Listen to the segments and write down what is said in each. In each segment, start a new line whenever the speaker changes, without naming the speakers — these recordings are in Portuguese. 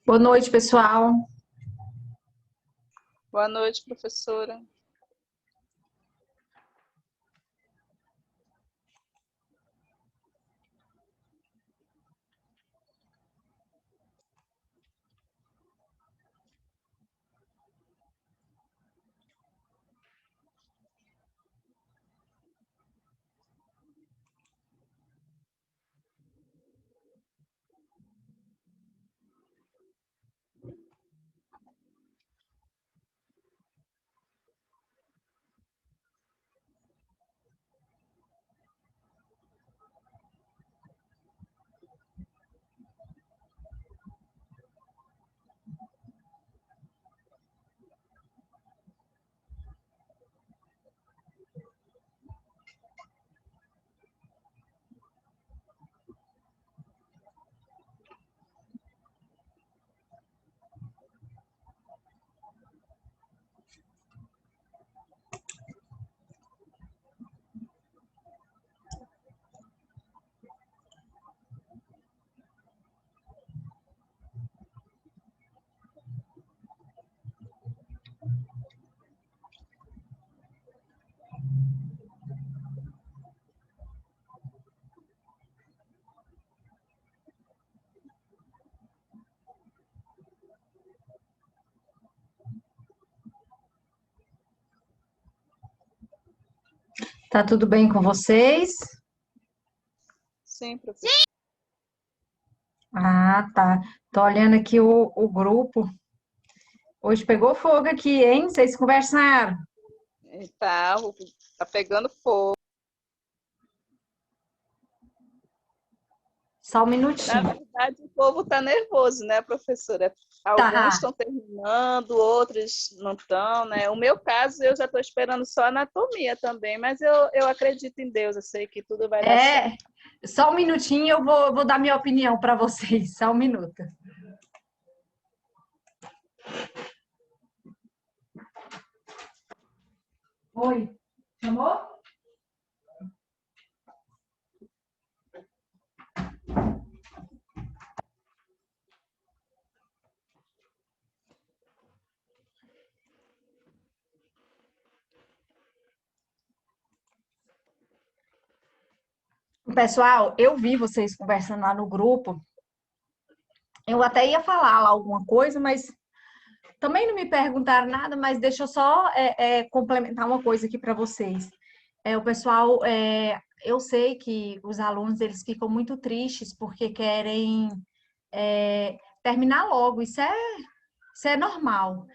Boa noite, pessoal.
Boa noite, professora.
Tá tudo bem com vocês?
Sim, professora.
Ah, tá. Tô olhando aqui o grupo. Hoje pegou fogo aqui, hein? Vocês conversaram?
Tá pegando fogo.
Só um
Na
minutinho.
verdade, o povo está nervoso, né, professora? Alguns
Tá.
estão terminando, outros não estão, né? O meu caso, eu já estou esperando só anatomia também, mas eu acredito em Deus, eu sei que tudo vai dar certo.
É, só um minutinho, eu vou dar minha opinião para vocês. Só um minuto. Oi, chamou? Pessoal, eu vi vocês conversando lá no grupo. Eu até ia falar lá alguma coisa, mas também não me perguntaram nada, mas deixa eu só complementar uma coisa aqui para vocês. O pessoal, eu sei que os alunos eles ficam muito tristes porque querem terminar logo. Isso é normal.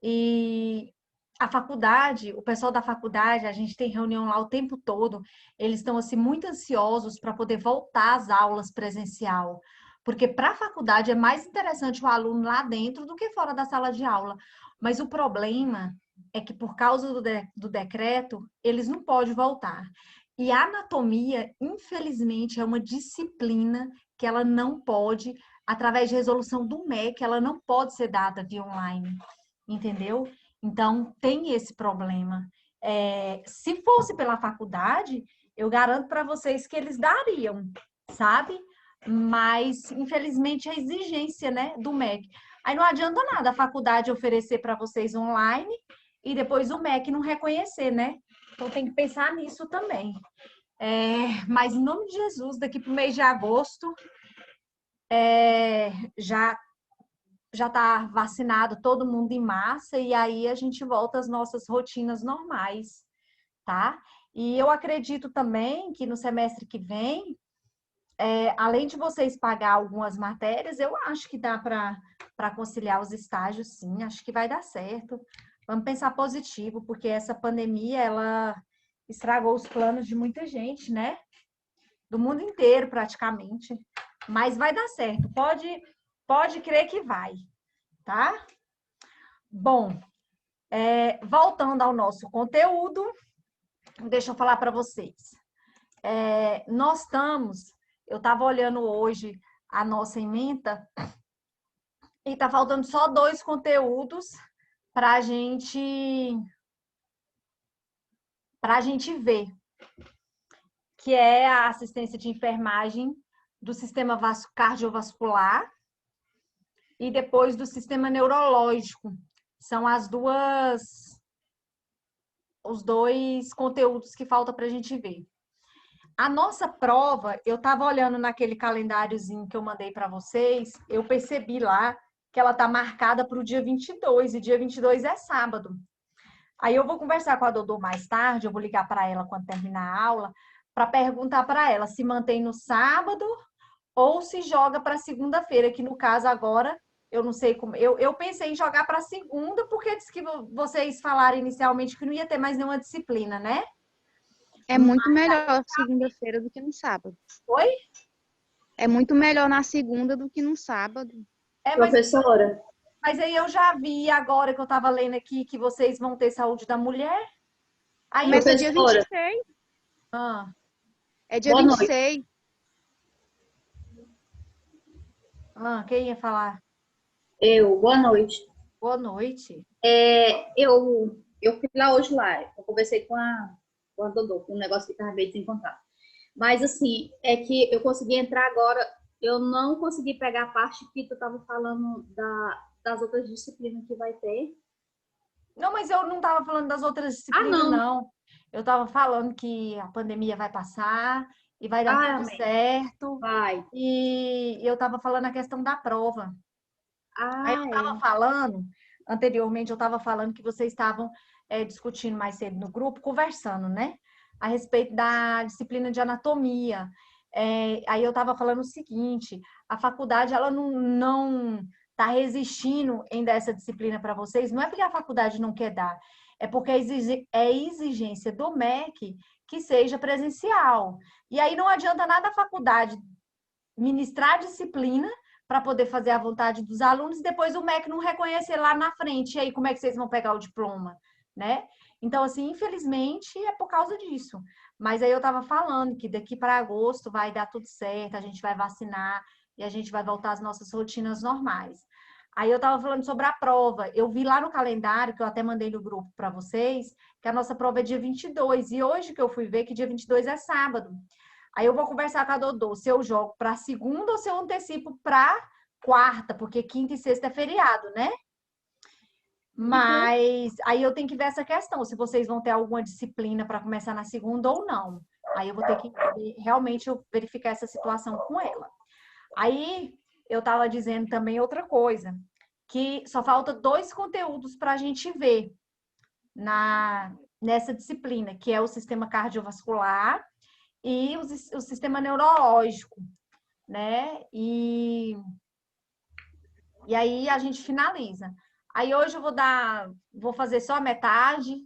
E a faculdade, o pessoal da faculdade, a gente tem reunião lá o tempo todo. Eles estão assim muito ansiosos para poder voltar às aulas presencial. Porque para a faculdade é mais interessante o aluno lá dentro do que fora da sala de aula. Mas o problema é que por causa do decreto, eles não podem voltar. E a anatomia, infelizmente, é uma disciplina que ela não pode, através de resolução do MEC, ela não pode ser dada via online, entendeu? Então, tem esse problema. Se fosse pela faculdade, eu garanto para vocês que eles dariam, sabe? Mas, infelizmente, a exigência, né, do MEC. Aí não adianta nada a faculdade oferecer para vocês online e depois o MEC não reconhecer, né? Então, tem que pensar nisso também. Mas, em nome de Jesus, daqui para o mês de agosto, já está vacinado todo mundo em massa e aí a gente volta às nossas rotinas normais, tá? E eu acredito também que no semestre que vem, além de vocês pagar algumas matérias, eu acho que dá para conciliar os estágios, sim. Acho que vai dar certo. Vamos pensar positivo, porque essa pandemia, ela estragou os planos de muita gente, né? Do mundo inteiro, praticamente. Mas vai dar certo. Pode crer que vai, tá? Bom, voltando ao nosso conteúdo, deixa eu falar para vocês. Eu estava olhando hoje a nossa ementa e está faltando só 2 conteúdos para a gente ver, que é a assistência de enfermagem do sistema cardiovascular e depois do sistema neurológico. São os 2 conteúdos que falta para a gente ver. A nossa prova, eu estava olhando naquele calendáriozinho que eu mandei para vocês, eu percebi lá que ela está marcada para o dia 22, e dia 22 é sábado. Aí eu vou conversar com a Dodô mais tarde, eu vou ligar para ela quando terminar a aula, para perguntar para ela se mantém no sábado ou se joga para segunda-feira, que no caso agora, eu não sei como. Eu pensei em jogar para segunda, porque disse que vocês falaram inicialmente que não ia ter mais nenhuma disciplina, né?
É muito melhor segunda-feira do que no sábado.
Oi?
É muito melhor na segunda do que no sábado.
Professora.
Mas aí eu já vi agora que eu estava lendo aqui que vocês vão ter saúde da mulher. Aí
Começa dia 26. É dia
Boa
26.
Quem ia falar?
Boa noite.
Boa noite.
Eu fui lá hoje eu conversei com a Dodô, com um negócio que estava meio desencontrado. Mas, assim, é que eu consegui entrar agora, eu não consegui pegar a parte que tu estava falando das outras disciplinas que vai ter.
Não, mas eu não estava falando das outras disciplinas, não. Eu estava falando que a pandemia vai passar e vai dar tudo certo.
Vai.
E eu estava falando a questão da prova. Aí eu estava falando, anteriormente, eu estava falando que vocês estavam discutindo mais cedo no grupo, conversando, né? A respeito da disciplina de anatomia. Aí eu estava falando o seguinte, a faculdade, ela não está resistindo em dar essa disciplina para vocês, não é porque a faculdade não quer dar, é porque é exigência do MEC que seja presencial. E aí não adianta nada a faculdade ministrar a disciplina para poder fazer a vontade dos alunos e depois o MEC não reconhecer lá na frente. E aí, como é que vocês vão pegar o diploma, né? Então, assim, infelizmente, é por causa disso. Mas aí eu estava falando que daqui para agosto vai dar tudo certo, a gente vai vacinar e a gente vai voltar às nossas rotinas normais. Aí eu estava falando sobre a prova. Eu vi lá no calendário, que eu até mandei no grupo para vocês, que a nossa prova é dia 22. E hoje que eu fui ver que dia 22 é sábado. Aí eu vou conversar com a Dodô se eu jogo para segunda ou se eu antecipo para quarta, porque quinta e sexta é feriado, né? Mas aí eu tenho que ver essa questão, se vocês vão ter alguma disciplina para começar na segunda ou não. Aí eu vou ter que realmente verificar essa situação com ela. Aí eu estava dizendo também outra coisa, que só falta 2 conteúdos para a gente ver nessa disciplina, que é o sistema cardiovascular e o sistema neurológico, né? E aí a gente finaliza. Aí hoje eu vou fazer só a metade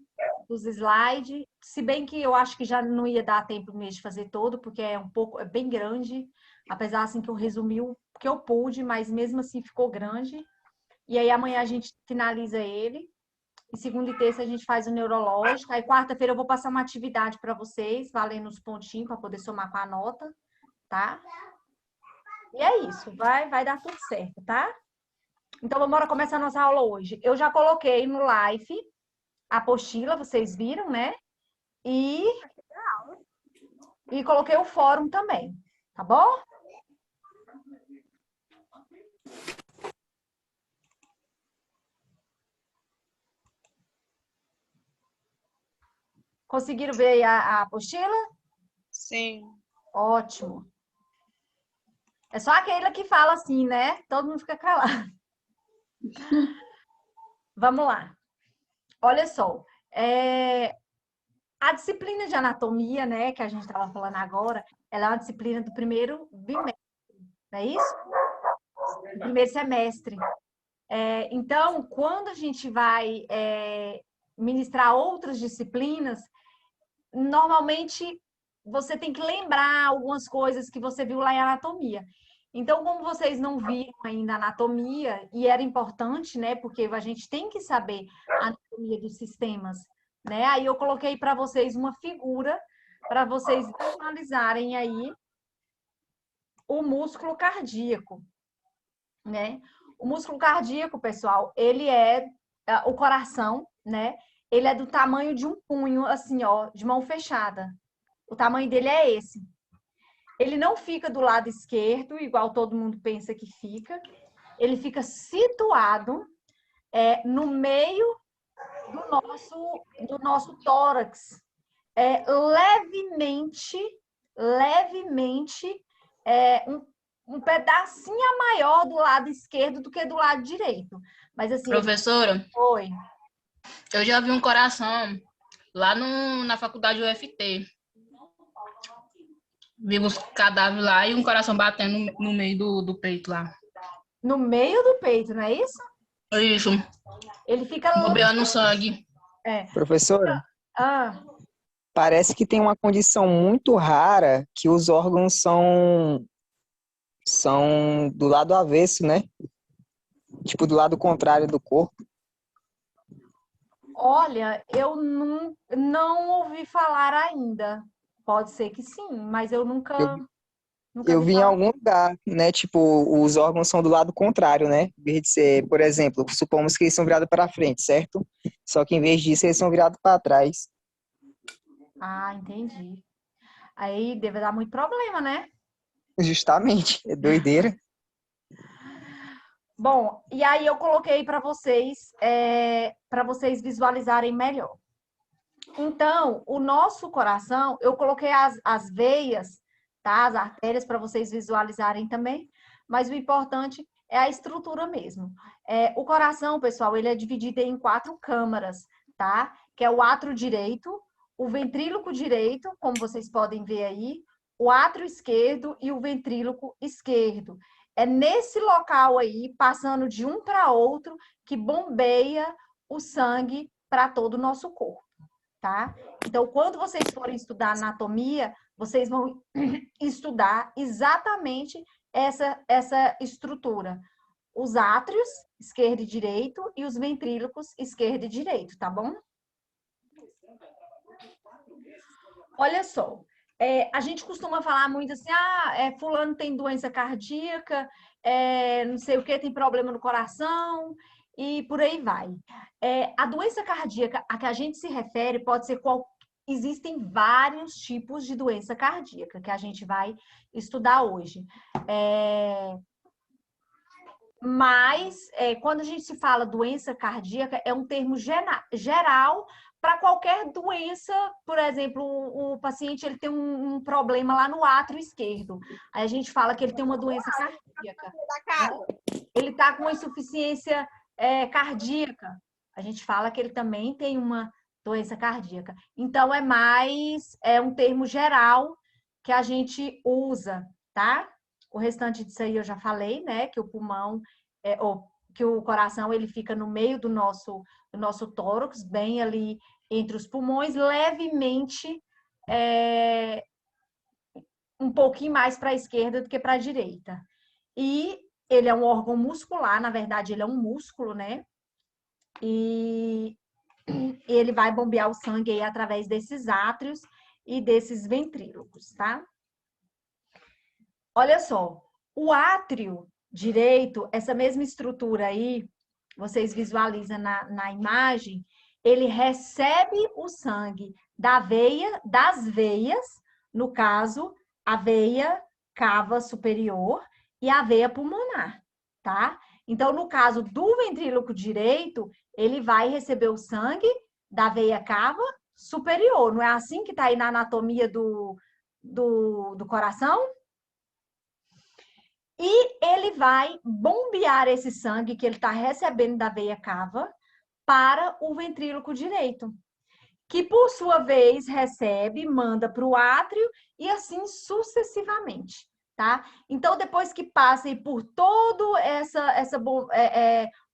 dos slides, se bem que eu acho que já não ia dar tempo mesmo de fazer todo, porque é bem grande, apesar assim que eu resumi o que eu pude, mas mesmo assim ficou grande. E aí amanhã a gente finaliza ele. E segunda e terça a gente faz o neurológico. Aí quarta-feira eu vou passar uma atividade para vocês, valendo os pontinhos para poder somar com a nota, tá? E é isso, vai dar tudo certo, tá? Então vamos começar a nossa aula hoje. Eu já coloquei no Live a apostila, vocês viram, né? E coloquei o fórum também, tá bom? Conseguiram ver a apostila?
Sim.
Ótimo. É só aquele que fala assim, né? Todo mundo fica calado. Vamos lá. Olha só. A disciplina de anatomia, né, que a gente estava falando agora, ela é uma disciplina do primeiro bimestre, não é isso? Do primeiro semestre. Então, quando a gente vai ministrar outras disciplinas, normalmente você tem que lembrar algumas coisas que você viu lá em anatomia. Então, como vocês não viram ainda anatomia, e era importante, né, porque a gente tem que saber a anatomia dos sistemas, né? Aí eu coloquei para vocês uma figura para vocês visualizarem aí o músculo cardíaco, né? O músculo cardíaco, pessoal, ele é o coração, né? Ele é do tamanho de um punho, assim, ó, de mão fechada. O tamanho dele é esse. Ele não fica do lado esquerdo, igual todo mundo pensa que fica. Ele fica situado no meio do nosso tórax. Levemente, um pedacinho maior do lado esquerdo do que do lado direito. Mas assim,
Professora,
oi.
eu já vi um coração lá na faculdade UFT. Vi os cadáveres lá e um coração batendo no meio do peito lá.
No meio do peito, não é isso?
Isso,
Ele fica
bombeando sangue.
Professora,
Ah,
parece que tem uma condição muito rara que os órgãos são do lado avesso, né? Tipo, do lado contrário do corpo.
olha, eu não ouvi falar ainda. Pode ser que sim, mas eu nunca
Eu vi em
falar.
algum lugar, né? Tipo, os órgãos são do lado contrário, né? Em vez de ser, por exemplo, supomos que eles são virados para frente, certo? Só que em vez disso, eles são virados para trás.
Ah, entendi. Aí deve dar muito problema, né?
Justamente, é doideira.
Bom, e aí eu coloquei para vocês visualizarem melhor. Então, o nosso coração, eu coloquei as veias, tá? As artérias para vocês visualizarem também, mas o importante é a estrutura mesmo. O coração, pessoal, ele é dividido em 4 câmaras, tá? Que é o átrio direito, o ventríloco direito, como vocês podem ver aí, o átrio esquerdo e o ventríloco esquerdo. É nesse local aí, passando de um para outro, que bombeia o sangue para todo o nosso corpo, tá? Então, quando vocês forem estudar anatomia, vocês vão estudar exatamente essa estrutura. Os átrios, esquerdo e direito, e os ventrílocos, esquerdo e direito, tá bom? Olha só, a gente costuma falar muito assim, fulano tem doença cardíaca, não sei o que, tem problema no coração, e por aí vai. A doença cardíaca a que a gente se refere pode ser existem vários tipos de doença cardíaca que a gente vai estudar hoje. Mas, quando a gente se fala doença cardíaca, é um termo geral para qualquer doença. Por exemplo, o paciente ele tem um problema lá no átrio esquerdo. Aí a gente fala que ele tem uma doença cardíaca. Ele está com insuficiência cardíaca. A gente fala que ele também tem uma doença cardíaca. Então, é um termo geral que a gente usa, tá? O restante disso aí eu já falei, né? Que o pulmão, que o coração, ele fica no meio do nosso tórax, bem ali entre os pulmões, levemente, um pouquinho mais para a esquerda do que para a direita. E ele é um órgão muscular, na verdade, ele é um músculo, né? E ele vai bombear o sangue aí através desses átrios e desses ventrílocos, tá? Olha só, o átrio direito, essa mesma estrutura aí, vocês visualizam na imagem, ele recebe o sangue das veias, no caso, a veia cava superior e a veia pulmonar, tá? Então, no caso do ventríloco direito, ele vai receber o sangue da veia cava superior. Não é assim que está aí na anatomia do coração? E ele vai bombear esse sangue que ele está recebendo da veia cava para o ventríloco direito. que por sua vez recebe, manda para o átrio e assim sucessivamente, tá? Então, depois que passa aí por todo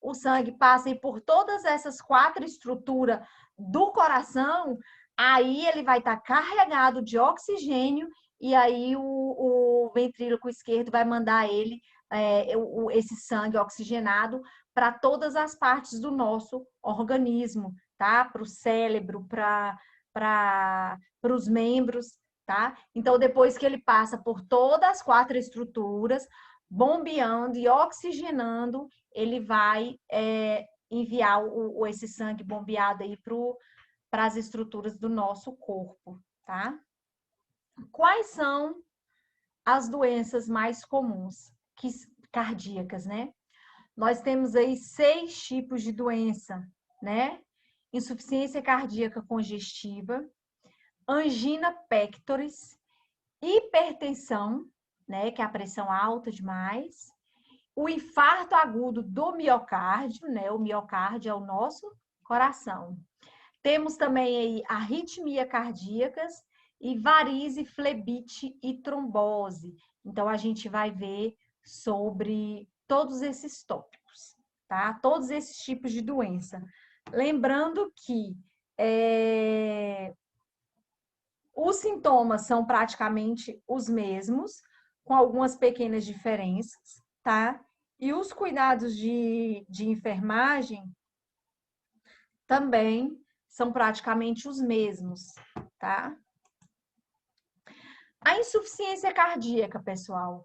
o sangue passa aí por todas essas 4 estruturas do coração, aí ele vai estar carregado de oxigênio e aí o ventríloco esquerdo vai mandar ele esse sangue oxigenado para todas as partes do nosso organismo, tá? Para o cérebro, para os membros, tá? Então, depois que ele passa por todas as 4 estruturas, bombeando e oxigenando, ele vai enviar esse sangue bombeado aí para as estruturas do nosso corpo, tá? Quais são as doenças mais comuns cardíacas, né? Nós temos aí 6 tipos de doença, né? Insuficiência cardíaca congestiva, angina pectoris, hipertensão, né, que é a pressão alta demais, o infarto agudo do miocárdio, né? O miocárdio é o nosso coração. Temos também aí arritmia cardíacas e varize, flebite e trombose. Então, a gente vai ver sobre todos esses tópicos, tá? Todos esses tipos de doença. Lembrando que os sintomas são praticamente os mesmos, com algumas pequenas diferenças, tá? E os cuidados de enfermagem também são praticamente os mesmos, tá? A insuficiência cardíaca, pessoal,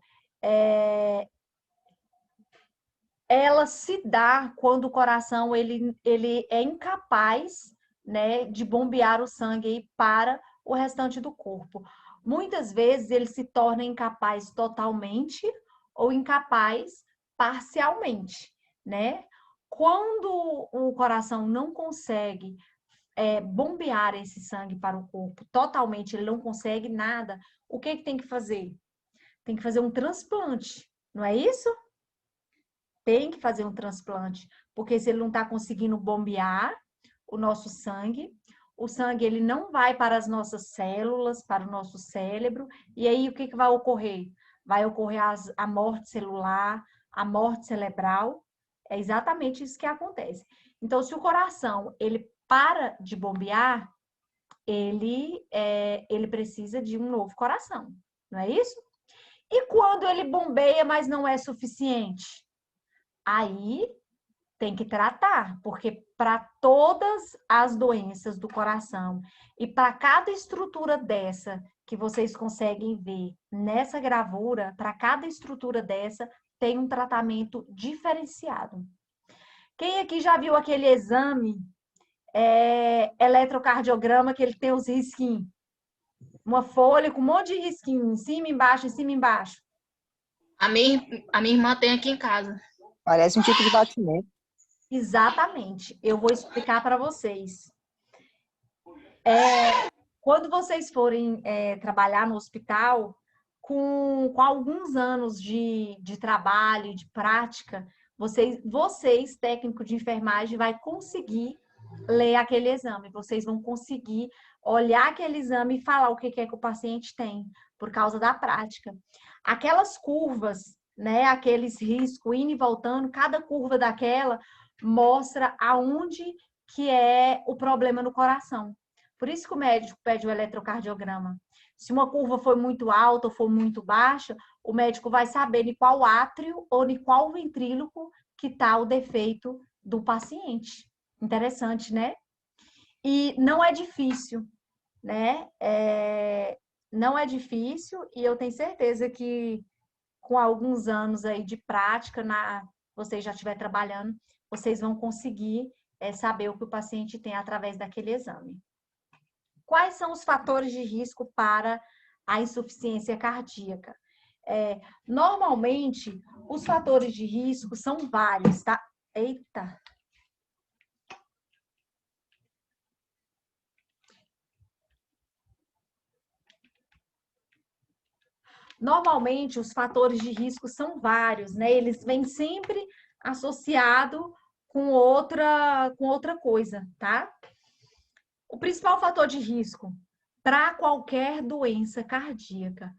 ela se dá quando o coração ele é incapaz, né, de bombear o sangue aí para o restante do corpo. Muitas vezes ele se torna incapaz totalmente ou incapaz parcialmente, né? Quando o coração não consegue bombear esse sangue para o corpo totalmente, ele não consegue nada, o que tem que fazer? Tem que fazer um transplante, não é isso? Tem que fazer um transplante, porque se ele não está conseguindo bombear o nosso sangue, o sangue ele não vai para as nossas células, para o nosso cérebro, e aí o que vai ocorrer? Vai ocorrer a morte celular, a morte cerebral, é exatamente isso que acontece. Então, se o coração ele para de bombear, ele precisa de um novo coração, não é isso? E quando ele bombeia, mas não é suficiente? Aí tem que tratar, porque para todas as doenças do coração e para cada estrutura dessa que vocês conseguem ver nessa gravura, para cada estrutura dessa tem um tratamento diferenciado. Quem aqui já viu aquele exame eletrocardiograma que ele tem os risquinhos? Uma folha com um monte de risquinho, em cima, embaixo, em cima, embaixo.
A minha irmã tem aqui em casa.
Parece um tipo de batimento.
Exatamente. Eu vou explicar para vocês. Quando vocês forem trabalhar no hospital, com alguns anos de trabalho, de prática, vocês, técnico de enfermagem, vai conseguir ler aquele exame. Vocês vão conseguir olhar aquele exame e falar o que é que o paciente tem, por causa da prática. Aquelas curvas, né, aqueles riscos indo e voltando, cada curva daquela mostra aonde que é o problema no coração. Por isso que o médico pede o eletrocardiograma. Se uma curva for muito alta ou for muito baixa, o médico vai saber em qual átrio ou em qual ventríloco que está o defeito do paciente. Interessante, né? E não é difícil, né? Não é difícil e eu tenho certeza que com alguns anos aí de prática, vocês já estiver trabalhando, vocês vão conseguir saber o que o paciente tem através daquele exame. Quais são os fatores de risco para a insuficiência cardíaca? Normalmente, os fatores de risco são vários, tá? Eita! Normalmente, os fatores de risco são vários, né? Eles vêm sempre associados com outra coisa, tá? O principal fator de risco para qualquer doença cardíaca,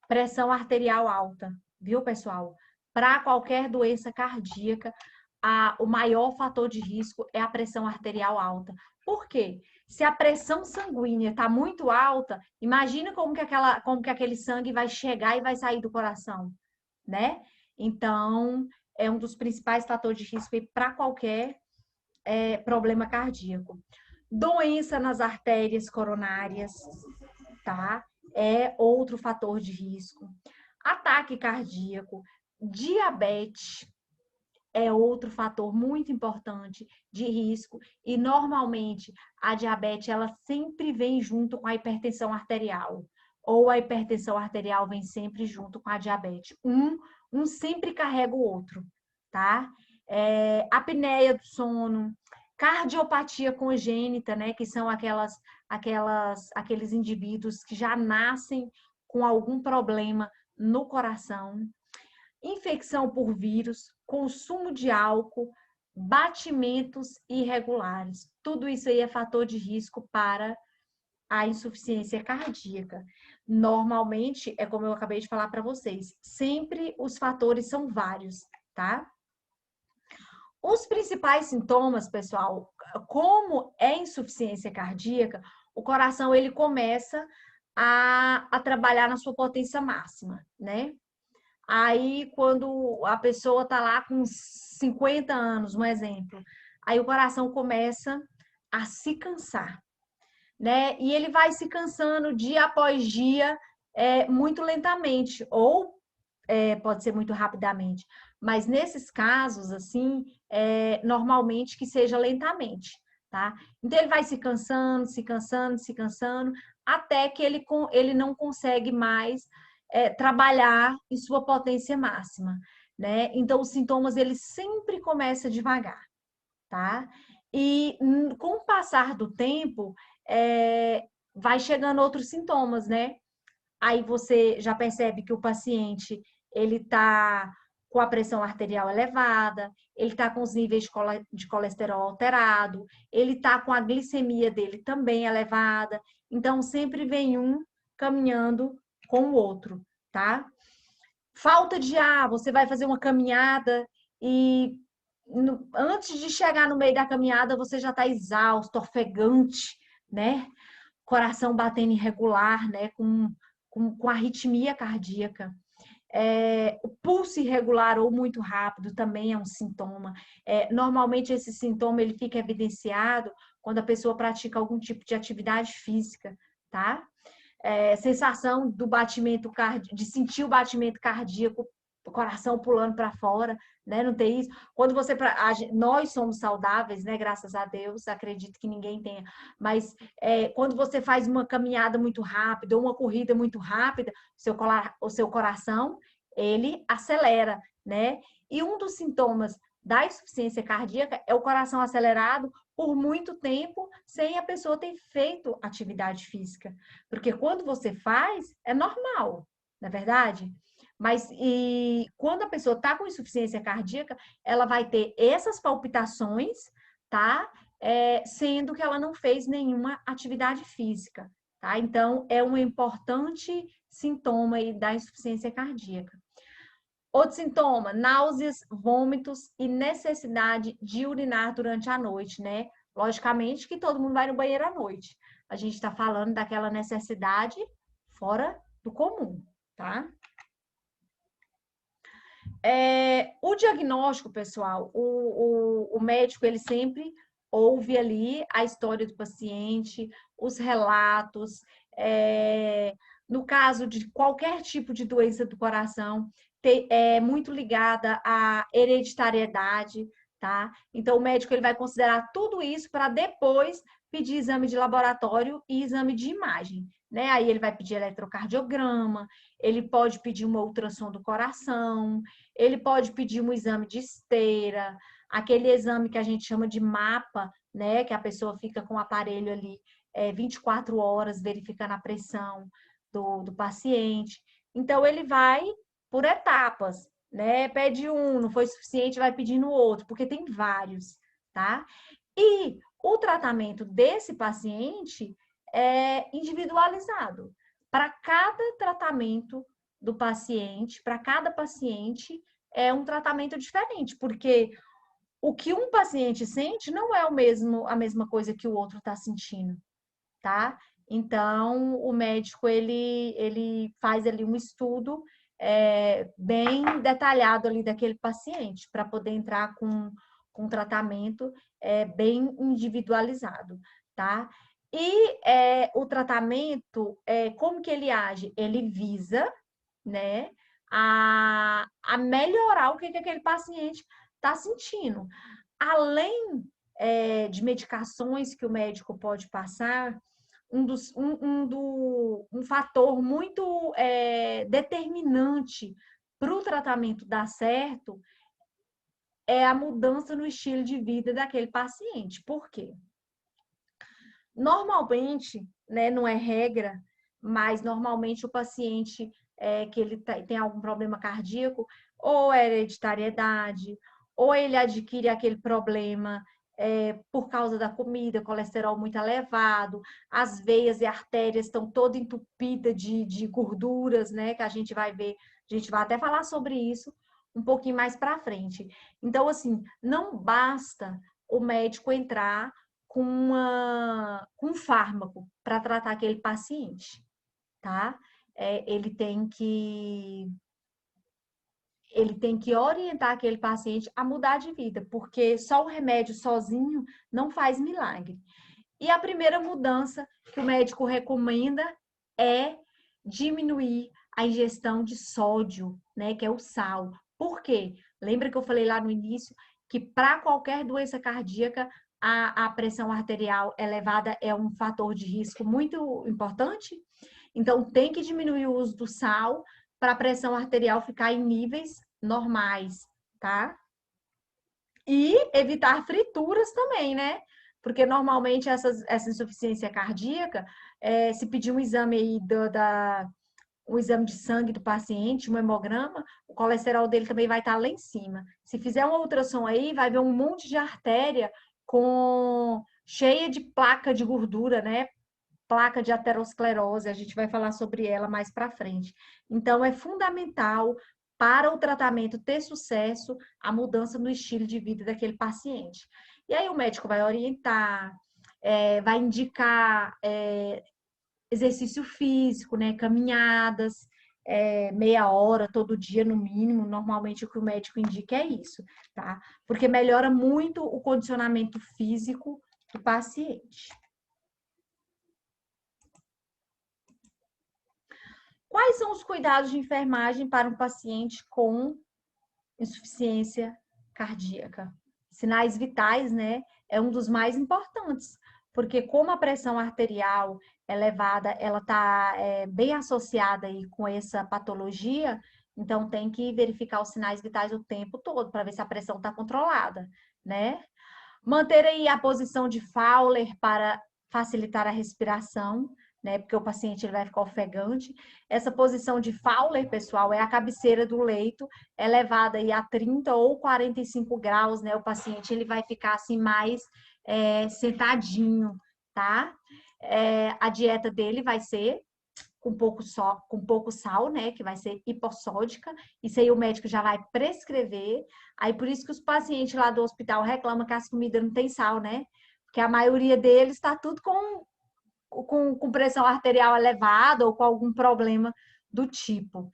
pressão arterial alta, viu, pessoal? Para qualquer doença cardíaca, o maior fator de risco é a pressão arterial alta. Por quê? Se a pressão sanguínea está muito alta, imagina como que aquele sangue vai chegar e vai sair do coração, né? Então, é um dos principais fatores de risco para qualquer problema cardíaco. Doença nas artérias coronárias, tá? É outro fator de risco. Ataque cardíaco, diabetes é outro fator muito importante de risco e normalmente a diabetes ela sempre vem junto com a hipertensão arterial ou a hipertensão arterial vem sempre junto com a diabetes. Um sempre carrega o outro, tá? Apneia do sono, cardiopatia congênita, né? Que são aqueles indivíduos que já nascem com algum problema no coração. Infecção por vírus, consumo de álcool, batimentos irregulares. Tudo isso aí é fator de risco para a insuficiência cardíaca. Normalmente, é como eu acabei de falar para vocês, sempre os fatores são vários, tá? Os principais sintomas, pessoal, como é insuficiência cardíaca, o coração ele começa a trabalhar na sua potência máxima, né? Aí, quando a pessoa tá lá com 50 anos, um exemplo, aí o coração começa a se cansar, né? E ele vai se cansando dia após dia, muito lentamente, ou pode ser muito rapidamente. Mas nesses casos, assim, normalmente que seja lentamente, tá? Então, ele vai se cansando, se cansando, se cansando, até que ele não consegue mais trabalhar em sua potência máxima, né? Então, os sintomas, eles sempre começam devagar, tá? E com o passar do tempo, vai chegando outros sintomas, né? Aí você já percebe que o paciente, ele tá com a pressão arterial elevada, ele tá com os níveis de colesterol alterado, ele tá com a glicemia dele também elevada. Então, sempre vem um caminhando com o outro, tá? Falta de ar, você vai fazer uma caminhada e antes de chegar no meio da caminhada, você já está exausto, ofegante, né? Coração batendo irregular, né? Com arritmia cardíaca. O pulso irregular ou muito rápido também é um sintoma. Normalmente esse sintoma ele fica evidenciado quando a pessoa pratica algum tipo de atividade física, tá? Sensação do batimento cardíaco, de sentir o batimento cardíaco, o coração pulando para fora, né? Não tem isso. Quando nós somos saudáveis, né? Graças a Deus, acredito que ninguém tenha. Mas quando você faz uma caminhada muito rápida ou uma corrida muito rápida, o seu coração ele acelera, né? E um dos sintomas da insuficiência cardíaca é o coração acelerado por muito tempo sem a pessoa ter feito atividade física. Porque quando você faz, é normal, não é verdade? Mas quando a pessoa está com insuficiência cardíaca, ela vai ter essas palpitações, tá? Sendo que ela não fez nenhuma atividade física, tá? Então, é um importante sintoma aí da insuficiência cardíaca. Outro sintoma, náuseas, vômitos e necessidade de urinar durante a noite, né? Logicamente que todo mundo vai no banheiro à noite. A gente está falando daquela necessidade fora do comum, tá? O diagnóstico, pessoal, o médico, ele sempre ouve ali a história do paciente, os relatos, no caso de qualquer tipo de doença do coração, é muito ligada à hereditariedade, tá? Então, o médico ele vai considerar tudo isso para depois pedir exame de laboratório e exame de imagem, né? Aí ele vai pedir eletrocardiograma, ele pode pedir uma ultrassom do coração, ele pode pedir um exame de esteira, aquele exame que a gente chama de mapa, né? Que a pessoa fica com o aparelho ali 24 horas verificando a pressão do paciente. Então, ele vai por etapas, né? Pede um, não foi suficiente, vai pedindo outro, porque tem vários, tá? E o tratamento desse paciente é individualizado. Para cada tratamento do paciente, para cada paciente, é um tratamento diferente, porque o que um paciente sente não é a mesma coisa que o outro está sentindo, tá? Então, o médico, ele faz ali um estudo bem detalhado ali daquele paciente, para poder entrar com um tratamento bem individualizado, tá? E o tratamento, como que ele age? Ele visa, né, a melhorar o que aquele paciente está sentindo. Além de medicações que o médico pode passar, um fator muito determinante para o tratamento dar certo é a mudança no estilo de vida daquele paciente. Por quê? Normalmente, né, não é regra, mas normalmente o paciente que ele tem algum problema cardíaco, ou é hereditariedade, ou ele adquire aquele problema por causa da comida, colesterol muito elevado, as veias e artérias estão todas entupidas de gorduras, né? Que a gente vai ver, a gente vai até falar sobre isso um pouquinho mais para frente. Então, assim, não basta o médico entrar com um fármaco para tratar aquele paciente, tá? Ele tem que orientar aquele paciente a mudar de vida, porque só o remédio sozinho não faz milagre. E a primeira mudança que o médico recomenda é diminuir a ingestão de sódio, né, que é o sal. Por quê? Lembra que eu falei lá no início que para qualquer doença cardíaca a pressão arterial elevada é um fator de risco muito importante? Então, tem que diminuir o uso do sal para a pressão arterial ficar em níveis normais, tá? E evitar frituras também, né? Porque normalmente essa insuficiência cardíaca, se pedir um exame aí um exame de sangue do paciente, um hemograma, o colesterol dele também vai estar lá em cima. Se fizer uma ultrassom aí, vai ver um monte de artéria cheia de placa de gordura, né? Placa de aterosclerose, a gente vai falar sobre ela mais para frente. Então, é fundamental para o tratamento ter sucesso a mudança no estilo de vida daquele paciente. E aí o médico vai orientar, vai indicar exercício físico, né, caminhadas, meia hora todo dia no mínimo. Normalmente o que o médico indica é isso, tá? Porque melhora muito o condicionamento físico do paciente. Quais são os cuidados de enfermagem para um paciente com insuficiência cardíaca? Sinais vitais, né? É um dos mais importantes, porque como a pressão arterial elevada, ela está bem associada aí com essa patologia, então tem que verificar os sinais vitais o tempo todo para ver se a pressão está controlada, né? Manter aí a posição de Fowler para facilitar a respiração, né? Porque o paciente ele vai ficar ofegante. Essa posição de Fowler, pessoal, é a cabeceira do leito, elevada aí a 30 ou 45 graus, né? O paciente ele vai ficar assim mais sentadinho, tá? A dieta dele vai ser com pouco sal, né? Que vai ser hipossódica. Isso aí o médico já vai prescrever. Aí por isso que os pacientes lá do hospital reclamam que as comidas não tem sal, né? Porque a maioria deles está tudo com pressão arterial elevada ou com algum problema do tipo.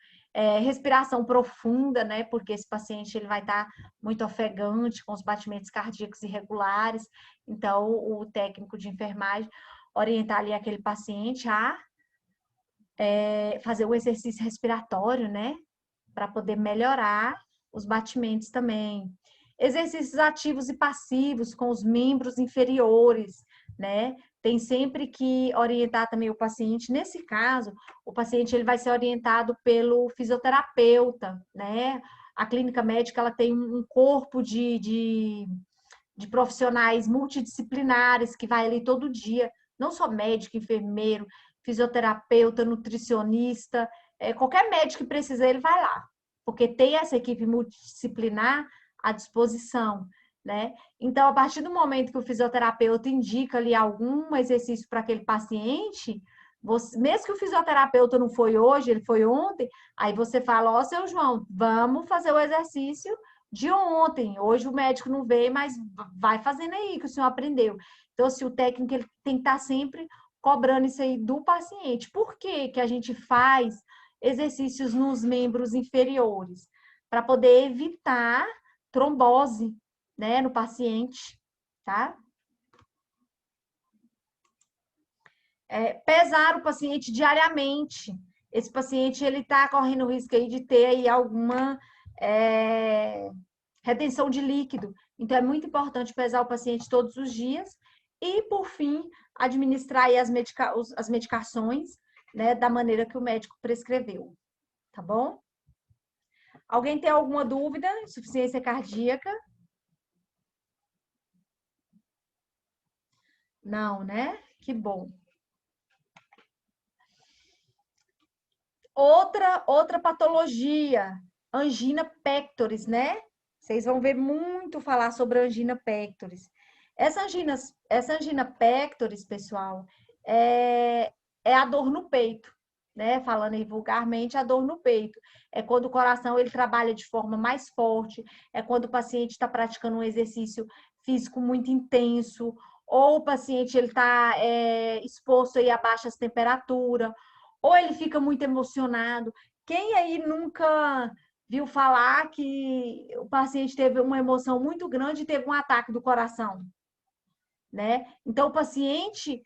Respiração profunda, né? Porque esse paciente ele vai estar muito ofegante, com os batimentos cardíacos irregulares. Então, o técnico de enfermagem orientar ali aquele paciente a fazer o exercício respiratório, né? Para poder melhorar os batimentos também. Exercícios ativos e passivos com os membros inferiores, né? Tem sempre que orientar também o paciente. Nesse caso, o paciente ele vai ser orientado pelo fisioterapeuta, né? A clínica médica ela tem um corpo de profissionais multidisciplinares que vai ali todo dia, não só médico, enfermeiro, fisioterapeuta, nutricionista, qualquer médico que precisa, ele vai lá, porque tem essa equipe multidisciplinar à disposição. né? Então, a partir do momento que o fisioterapeuta indica ali algum exercício para aquele paciente, mesmo que o fisioterapeuta não foi hoje, ele foi ontem, aí você fala, ó, seu João, vamos fazer o exercício de ontem. Hoje o médico não veio, mas vai fazendo aí que o senhor aprendeu. Então, assim, o técnico ele tem que estar sempre cobrando isso aí do paciente. Por que que a gente faz exercícios nos membros inferiores? Para poder evitar trombose, né, no paciente, tá? Pesar o paciente diariamente. Esse paciente, ele tá correndo o risco aí de ter aí alguma retenção de líquido. Então, é muito importante pesar o paciente todos os dias e, por fim, administrar aí as medicações, né, da maneira que o médico prescreveu, tá bom? Alguém tem alguma dúvida? Insuficiência cardíaca? Não, né? Que bom. Outra patologia, angina pectoris, né? Vocês vão ver muito falar sobre angina pectoris. Essa angina pectoris, pessoal, é a dor no peito, né? Falando aí vulgarmente, a dor no peito. É quando o coração ele trabalha de forma mais forte, é quando o paciente está praticando um exercício físico muito intenso, ou o paciente ele está exposto aí a baixas temperaturas, ou ele fica muito emocionado. Quem aí nunca viu falar que o paciente teve uma emoção muito grande e teve um ataque do coração, né? Então, o paciente,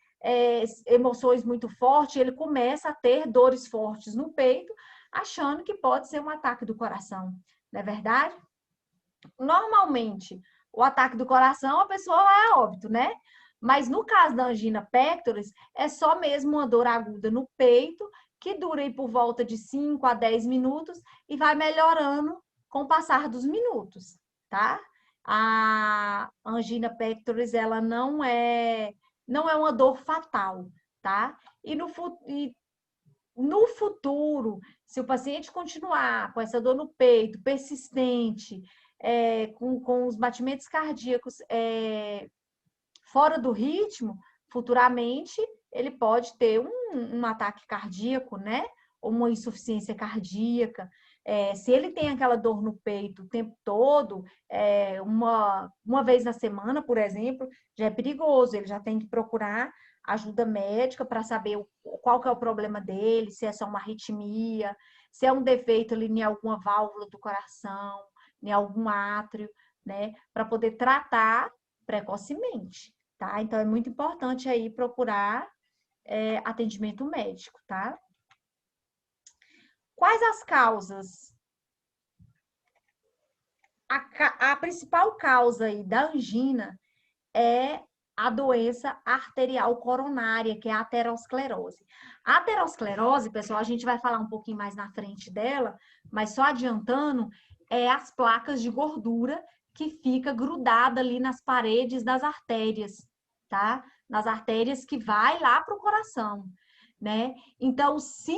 emoções muito fortes, ele começa a ter dores fortes no peito, achando que pode ser um ataque do coração, não é verdade? Normalmente, o ataque do coração, a pessoa vai a óbito, né? Mas no caso da angina pectoris, é só mesmo uma dor aguda no peito, que dura aí por volta de 5 a 10 minutos e vai melhorando com o passar dos minutos, tá? A angina pectoris, ela não é uma dor fatal, tá? E no futuro, se o paciente continuar com essa dor no peito persistente, com os batimentos cardíacos fora do ritmo, futuramente ele pode ter um ataque cardíaco, né? Ou uma insuficiência cardíaca. Se ele tem aquela dor no peito o tempo todo, uma vez na semana, por exemplo, já é perigoso. Ele já tem que procurar ajuda médica para saber qual que é o problema dele, se é só uma arritmia, se é um defeito ali em alguma válvula do coração, em algum átrio, né? Para poder tratar precocemente, tá? Então, é muito importante aí procurar atendimento médico, tá? Quais as causas? A principal causa aí da angina é a doença arterial coronária, que é a aterosclerose. A aterosclerose, pessoal, a gente vai falar um pouquinho mais na frente dela, mas só adiantando, é as placas de gordura que fica grudada ali nas paredes das artérias, tá? Nas artérias que vai lá para o coração, né? Então, se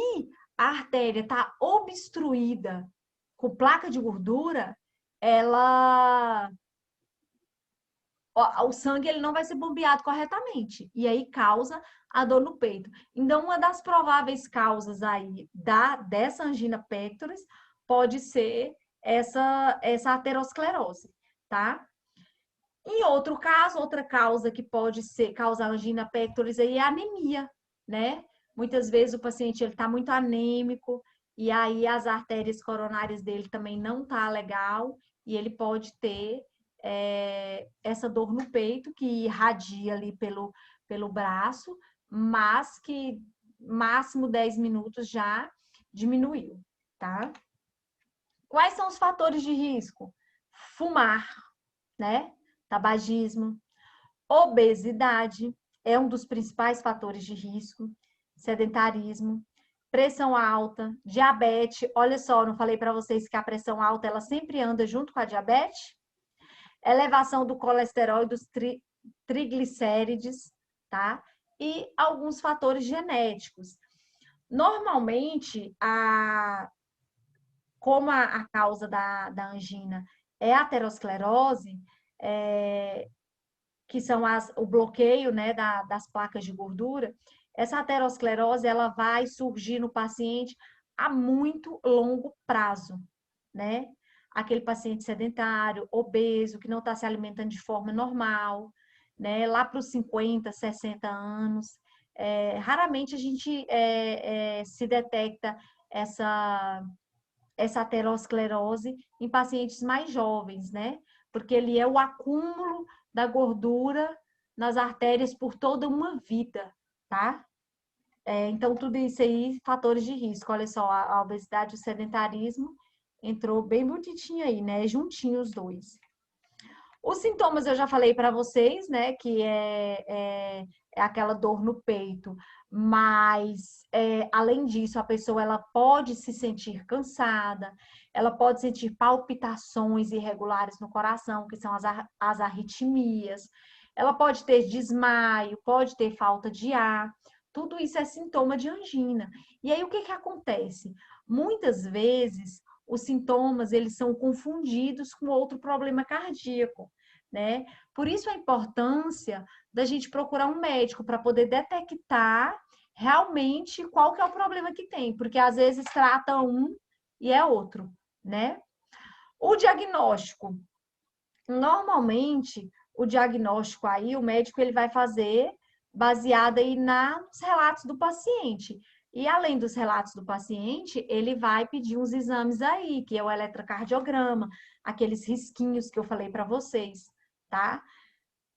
a artéria está obstruída com placa de gordura, o sangue ele não vai ser bombeado corretamente e aí causa a dor no peito. Então, uma das prováveis causas aí dessa angina pectoris pode ser essa aterosclerose, tá? Em outro caso, outra causa que pode causar angina pectoris aí é a anemia, né? Muitas vezes o paciente ele está muito anêmico e aí as artérias coronárias dele também não tá legal e ele pode ter essa dor no peito que irradia ali pelo braço, mas que máximo 10 minutos já diminuiu, tá? Quais são os fatores de risco? Fumar, né? Tabagismo, obesidade é um dos principais fatores de risco, sedentarismo, pressão alta, diabetes. Olha só, não falei para vocês que a pressão alta ela sempre anda junto com a diabetes? Elevação do colesterol e dos triglicérides, tá? E alguns fatores genéticos. Normalmente, como a causa da angina é a aterosclerose, que são o bloqueio, né, das placas de gordura, essa aterosclerose ela vai surgir no paciente a muito longo prazo, né? Aquele paciente sedentário, obeso, que não está se alimentando de forma normal, né? Lá para os 50, 60 anos. Raramente a gente se detecta essa aterosclerose em pacientes mais jovens, né? Porque ele é o acúmulo da gordura nas artérias por toda uma vida, tá? Então, tudo isso aí, fatores de risco. Olha só, a obesidade e o sedentarismo entrou bem bonitinho aí, né? Juntinho os dois. Os sintomas eu já falei para vocês, né? Que é aquela dor no peito, mas além disso, a pessoa ela pode se sentir cansada, ela pode sentir palpitações irregulares no coração, que são as arritmias, ela pode ter desmaio, pode ter falta de ar. Tudo isso é sintoma de angina. E aí, o que acontece? Muitas vezes, os sintomas, eles são confundidos com outro problema cardíaco, né? Por isso a importância da gente procurar um médico para poder detectar realmente qual que é o problema que tem, porque às vezes trata um e é outro, né? O diagnóstico. Normalmente, o diagnóstico aí, o médico ele vai fazer baseado aí nos relatos do paciente. E além dos relatos do paciente, ele vai pedir uns exames aí, que é o eletrocardiograma, aqueles risquinhos que eu falei para vocês, tá?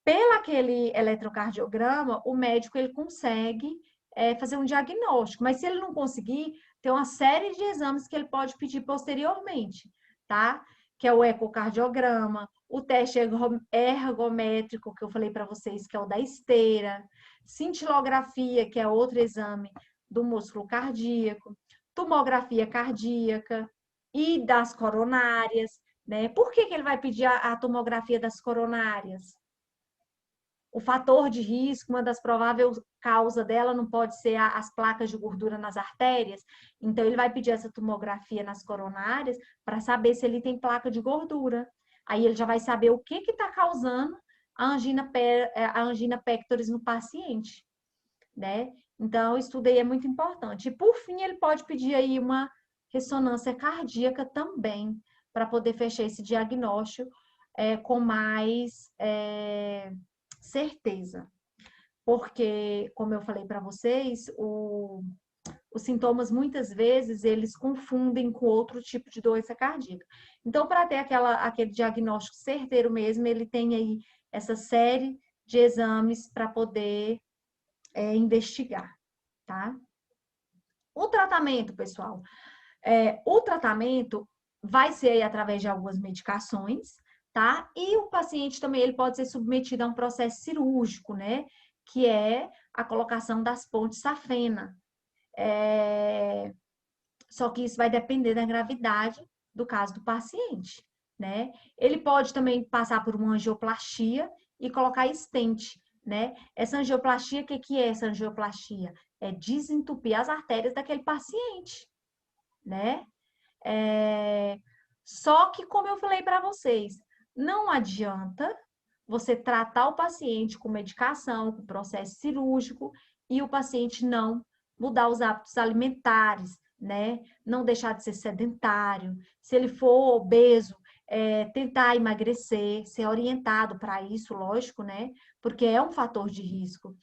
Pelo aquele eletrocardiograma, o médico ele consegue fazer um diagnóstico, mas se ele não conseguir, tem uma série de exames que ele pode pedir posteriormente, tá? Que é o ecocardiograma, o teste ergométrico, que eu falei para vocês, que é o da esteira, cintilografia, que é outro exame do músculo cardíaco, tomografia cardíaca e das coronárias, né? Por que ele vai pedir a tomografia das coronárias? O fator de risco, uma das prováveis causas dela não pode ser as placas de gordura nas artérias, então ele vai pedir essa tomografia nas coronárias para saber se ele tem placa de gordura. Aí ele já vai saber o que está causando a angina pectoris no paciente, né? Então, o estudo aí é muito importante. E, por fim, ele pode pedir aí uma ressonância cardíaca também, para poder fechar esse diagnóstico com mais certeza. Porque, como eu falei para vocês, os sintomas, muitas vezes, eles confundem com outro tipo de doença cardíaca. Então, para ter aquele diagnóstico certeiro mesmo, ele tem aí essa série de exames para poder investigar, tá? O tratamento, pessoal. O tratamento vai ser aí através de algumas medicações, tá? E o paciente também ele pode ser submetido a um processo cirúrgico, né? Que é a colocação das pontes safena. Só que isso vai depender da gravidade do caso do paciente, né? Ele pode também passar por uma angioplastia e colocar stent, né? Essa angioplastia, o que é essa angioplastia? É desentupir as artérias daquele paciente, né? Só que, como eu falei para vocês, não adianta você tratar o paciente com medicação, com processo cirúrgico, e o paciente não mudar os hábitos alimentares, né? Não deixar de ser sedentário. Se ele for obeso, tentar emagrecer, ser orientado para isso, lógico, né? Porque é um fator de risco.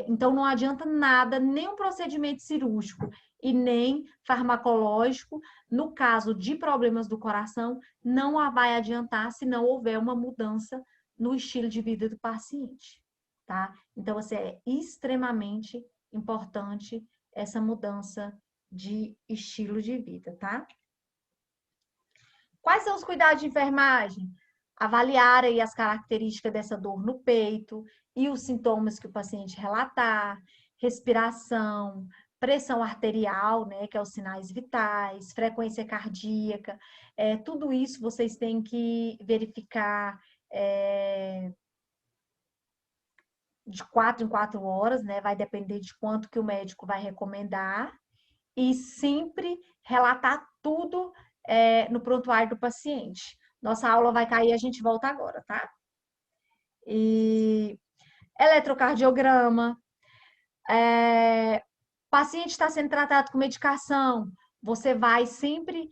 Então, não adianta nada, nem um procedimento cirúrgico e nem farmacológico. No caso de problemas do coração, não vai adiantar se não houver uma mudança no estilo de vida do paciente, tá? Então, assim, é extremamente importante essa mudança de estilo de vida, tá? Quais são os cuidados de enfermagem? Avaliar aí as características dessa dor no peito e os sintomas que o paciente relatar, respiração, pressão arterial, né, que é os sinais vitais, frequência cardíaca, tudo isso vocês têm que verificar de 4 em 4 horas, né, vai depender de quanto que o médico vai recomendar, e sempre relatar tudo no prontuário do paciente. Nossa aula vai cair, a gente volta agora, tá? E eletrocardiograma, paciente está sendo tratado com medicação, você vai sempre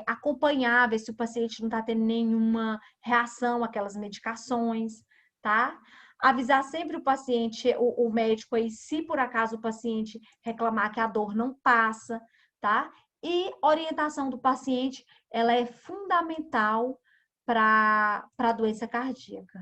acompanhar, ver se o paciente não está tendo nenhuma reação àquelas medicações, tá? Avisar sempre o paciente, o médico aí, se por acaso o paciente reclamar que a dor não passa, tá? E orientação do paciente, ela é fundamental para a doença cardíaca.